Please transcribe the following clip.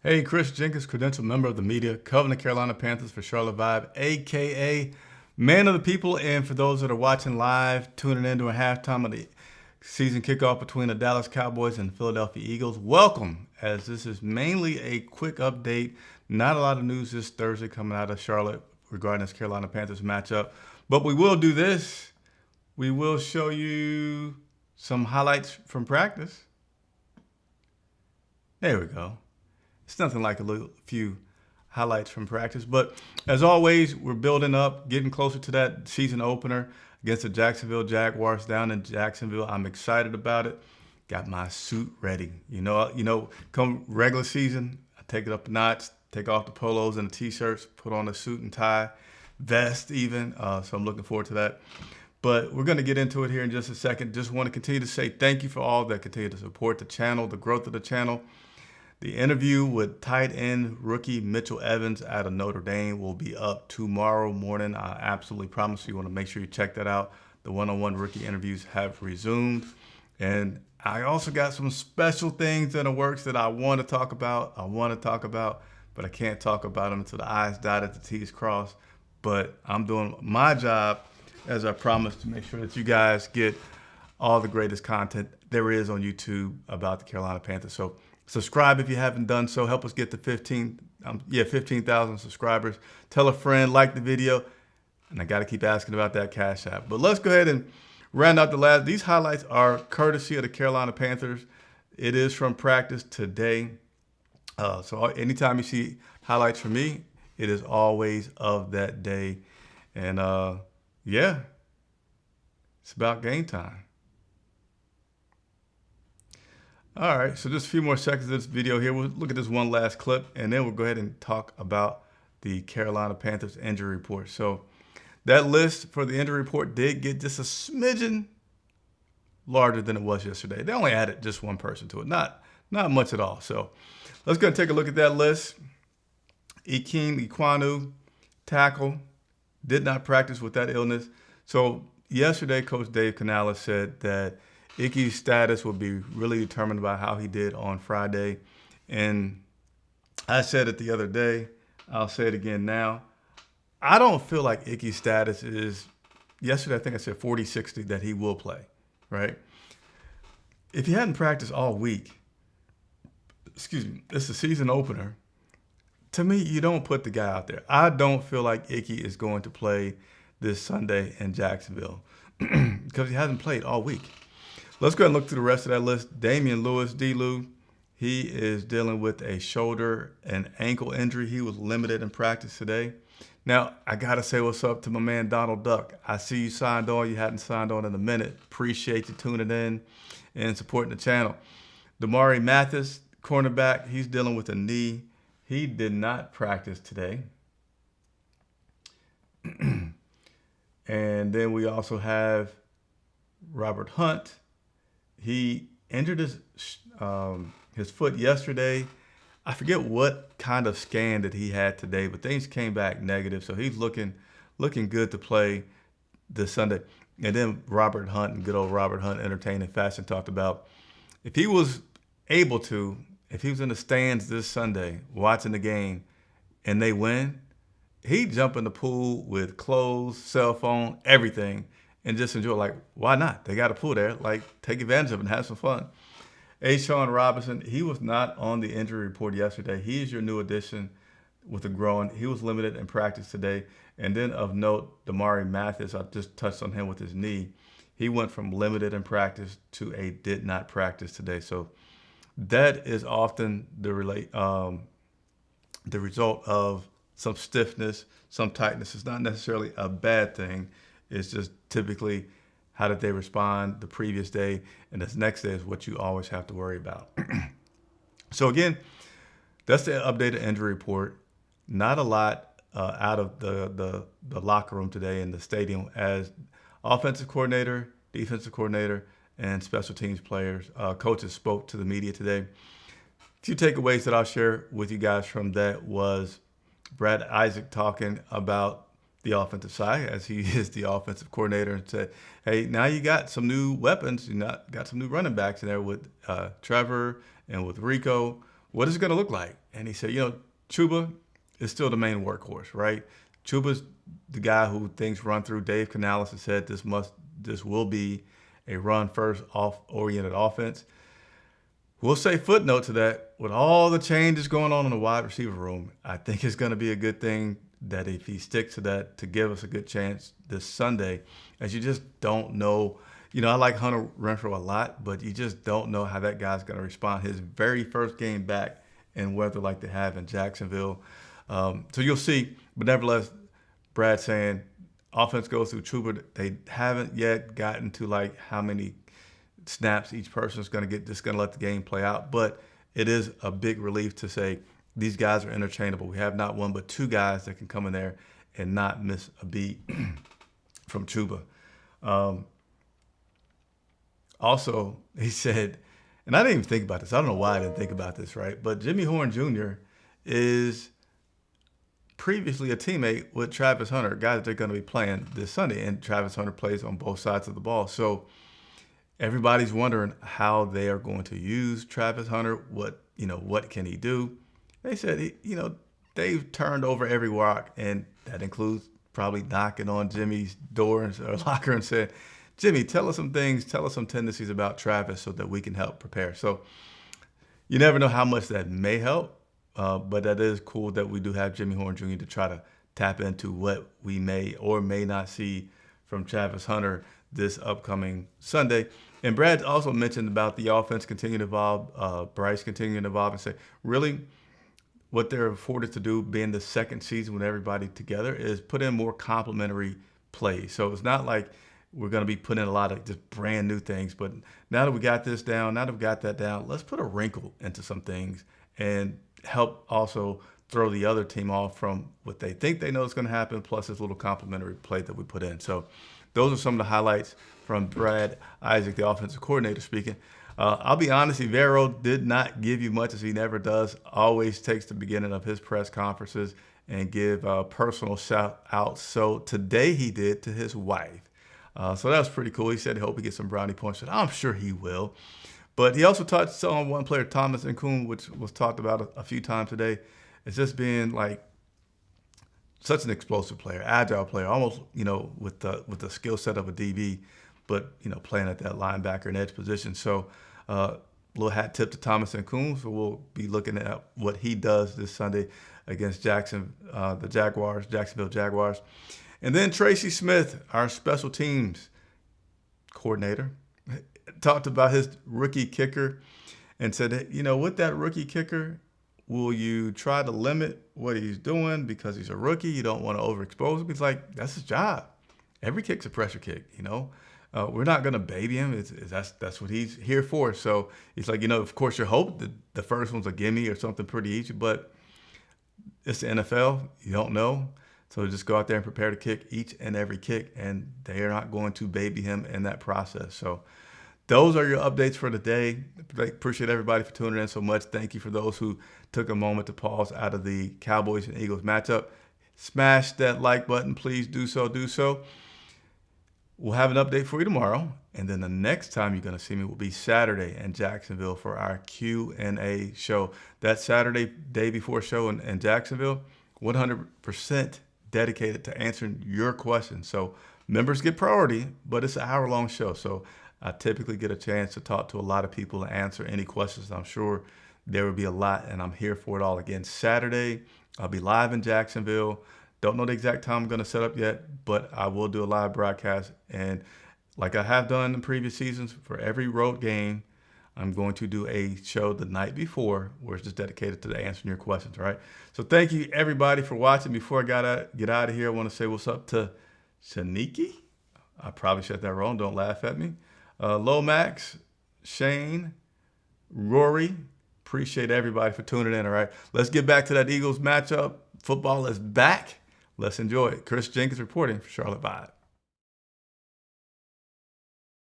Hey, Chris Jenkins, credentialed member of the media, covering the Carolina Panthers for Charlotte Vibe, aka Man of the People. And for those that are watching live, tuning in during halftime of the season kickoff between the Dallas Cowboys and the Philadelphia Eagles, welcome, as this is mainly a quick update. Not a lot of news this Thursday coming out of Charlotte regarding this Carolina Panthers matchup, but we will do this. We will show you some highlights from practice. There we go. It's nothing like a few highlights from practice. But as always, we're building up, getting closer to that season opener against the Jacksonville Jaguars down in Jacksonville. I'm excited about it. Got my suit ready. You know, come regular season, I take it up a notch, take off the polos and the t-shirts, put on a suit and tie, vest even. So I'm looking forward to that. But we're going to get into it here in just a second. Just want to continue to say thank you for all that continue to support the channel, the growth of the channel. The interview with tight end rookie Mitchell Evans out of Notre Dame will be up tomorrow morning. I absolutely promise you want to make sure you check that out. The one-on-one rookie interviews have resumed. And I also got some special things in the works that I want to talk about. But I can't talk about them until the I's dotted, the T's crossed. But I'm doing my job, as I promised, to make sure that you guys get all the greatest content there is on YouTube about the Carolina Panthers. So subscribe if you haven't done so. Help us get to 15,000 subscribers. Tell a friend, like the video. And I got to keep asking about that Cash App. But let's go ahead and round out the last. These highlights are courtesy of the Carolina Panthers. It is from practice today. So anytime you see highlights from me, it is always of that day. And yeah, it's about game time. All right, so just a few more seconds of this video here. We'll look at this one last clip, and then we'll go ahead and talk about the Carolina Panthers injury report. So that list for the injury report did get just a smidgen larger than it was yesterday. They only added just one person to it, not much at all. So let's go and take a look at that list. Ikem Ekwonu, tackle, did not practice with that illness. So yesterday, Coach Dave Canales said that Ike's status will be really determined by how he did on Friday. And I said it the other day, I'll say it again now. I don't feel like Ike's status is, yesterday I think I said 40-60 that he will play, right? If he hadn't practiced all week, it's a season opener. To me, you don't put the guy out there. I don't feel like Ike is going to play this Sunday in Jacksonville because he hasn't played all week. Let's go ahead and look through the rest of that list. Damian Lewis, D-Lou, he is dealing with a shoulder and ankle injury. He was limited in practice today. Now, I got to say what's up to my man, Donald Duck. I see you signed on. You hadn't signed on in a minute. Appreciate you tuning in and supporting the channel. Damari Mathis, cornerback, he's dealing with a knee. He did not practice today. And then we also have Robert Hunt. He injured his foot yesterday. I forget what kind of scan that he had today, but things came back negative. So he's looking good to play this Sunday. And then Robert Hunt, and good old Robert Hunt, entertaining fashion, talked about if he was able to, if he was in the stands this Sunday watching the game and they win, he'd jump in the pool with clothes, cell phone, everything, and just enjoy. Like, why not? They got a pool there. Like, take advantage of it and have some fun. Sean Robinson, he was not on the injury report yesterday. He is your new addition with the groin. He was limited in practice today. And then of note, Damari Mathis, I just touched on him with his knee. He went from limited in practice to a did not practice today. So that is often the result of some stiffness, some tightness. It's not necessarily a bad thing. It's just typically how did they respond the previous day, and this next day is what you always have to worry about. So again, that's the updated injury report. Not a lot out of the locker room today in the stadium as offensive coordinator, defensive coordinator, and special teams players. Coaches spoke to the media today. A few takeaways that I'll share with you guys from that was Brad Isaac talking about the offensive side, as he is the offensive coordinator, and said, hey, now you got some new weapons. You got some new running backs in there with Trevor and with Rico. what is it going to look like? And he said, Chuba is still the main workhorse, right? Chuba's the guy who things run through. Dave Canales has said this will be a run first off oriented offense. We'll say footnote to that. With all the changes going on in the wide receiver room, I think it's going to be a good thing that if he sticks to that, to give us a good chance this Sunday, as you just don't know. I like Hunter Renfrow a lot, but you just don't know how that guy's going to respond his very first game back in weather like they have in Jacksonville. So you'll see. But nevertheless, Brad saying offense goes through Chuba. They haven't yet gotten to like how many snaps each person is going to get, just going to let the game play out. But it is a big relief to say these guys are interchangeable. We have not one but two guys that can come in there and not miss a beat from Chuba. Also, he said, and I didn't even think about this. I don't know why I didn't think about this, right? But Jimmy Horn Jr. is previously a teammate with Travis Hunter, a guy that they're going to be playing this Sunday. And Travis Hunter plays on both sides of the ball. So everybody's wondering how they are going to use Travis Hunter. What can he do? They said, they've turned over every rock, and that includes probably knocking on Jimmy's door or locker and said, Jimmy, tell us some things, tell us some tendencies about Travis so that we can help prepare. So you never know how much that may help, but that is cool that we do have Jimmy Horn Jr. to try to tap into what we may or may not see from Travis Hunter this upcoming Sunday. And Brad also mentioned about the offense continuing to evolve, Bryce continuing to evolve, and say, really, what they're afforded to do, being the second season with everybody together, is put in more complementary plays. So it's not like we're going to be putting in a lot of just brand new things. But now that we got this down, now that we got that down, let's put a wrinkle into some things and help also throw the other team off from what they think they know is going to happen, plus this little complementary play that we put in. So those are some of the highlights from Brad Isaac, the offensive coordinator, speaking. I'll be honest, Ivero did not give you much, as he never does. Always takes the beginning of his press conferences and give personal shout outs. So today he did to his wife. So that was pretty cool. He said he hoped he gets some brownie points. I'm sure he will. But he also touched on one player, Thomas Nkoum, which was talked about a few times today. It's just being like such an explosive player, agile player, almost, with the skill set of a DB, but, playing at that linebacker and edge position. So little hat tip to Thomas Nkoum. So we'll be looking at what he does this Sunday against the Jacksonville Jaguars. And then Tracy Smith, our special teams coordinator, talked about his rookie kicker and said, with that rookie kicker, will you try to limit what he's doing because he's a rookie? You don't want to overexpose him. He's like, that's his job. Every kick's a pressure kick, We're not going to baby him. That's what he's here for. So he's like, of course, you hope that the first one's a gimme or something pretty easy, but it's the NFL. You don't know. So just go out there and prepare to kick each and every kick, and they are not going to baby him in that process. So those are your updates for today. Appreciate everybody for tuning in so much. Thank you for those who took a moment to pause out of the Cowboys and Eagles matchup. Smash that like button. Please do so. We'll have an update for you tomorrow. And then the next time you're going to see me will be Saturday in Jacksonville for our Q&A show. That Saturday, day before show in Jacksonville, 100% dedicated to answering your questions. So members get priority, but it's an hour-long show. So I typically get a chance to talk to a lot of people and answer any questions. I'm sure there will be a lot, and I'm here for it all. Again, Saturday, I'll be live in Jacksonville. Don't know the exact time I'm going to set up yet, but I will do a live broadcast. And like I have done in previous seasons, for every road game, I'm going to do a show the night before where it's just dedicated to answering your questions, all right? So thank you, everybody, for watching. Before I get out of here, I want to say what's up to Shaniki. I probably said that wrong. Don't laugh at me. Lomax, Shane, Rory. Appreciate everybody for tuning in, all right? Let's get back to that Eagles matchup. Football is back. Let's enjoy it. Chris Jenkins reporting for Charlotte Vibe.